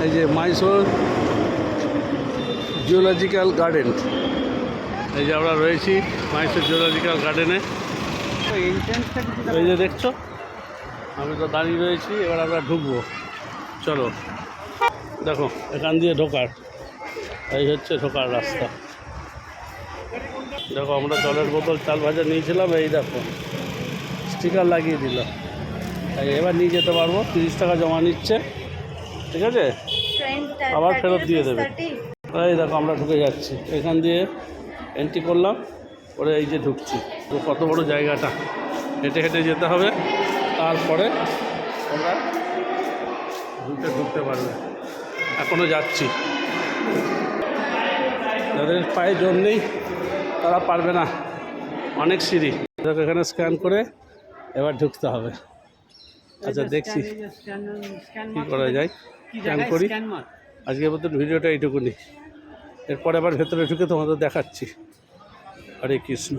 এই যে Mysore geological garden, এই যে আমরা রয়েছি মাইসোর জিওলজিক্যাল গার্ডেনে। এই যে দেখছো আমি তো দাঁড়িয়ে রয়েছি, এবার আমরা ঢুকবো। চলো দেখো এখান দিয়ে ঢোকার, এই হচ্ছে ঢোকার রাস্তা। দেখো আমরা জলের বোতল চাল ভাজা নিয়েছিলাম, এই দেখো স্টিকার লাগিয়ে দিল। এবার নিয়ে যেতে পারবো, 30 টাকা জমা নিচ্ছে, ঠিক আছে, আবার ফেরত দিয়ে দেবে। এই দেখো আমরা ঢুকে যাচ্ছি, এখান দিয়ে এন্ট্রি করলাম, ওরে এই যে ঢুকছি। তো কত বড় জায়গাটা, হেঁটে হেঁটে যেতে হবে, তারপরে আমরা ঢুকতে পারবে। এখনও যাচ্ছি, যাদের পায়ে জোর নেই তারা পারবে না, অনেক সিঁড়ি। দেখো এখানে স্ক্যান করে এবার ঢুকতে হবে। আচ্ছা দেখছি কী করা যায়, স্ক্যান করি। আজকের মতো ভিডিওটা এইটুকুনি, এরপরে আবার ভেতরে ঢুকে তোমাদের দেখাচ্ছি। হরে কৃষ্ণ।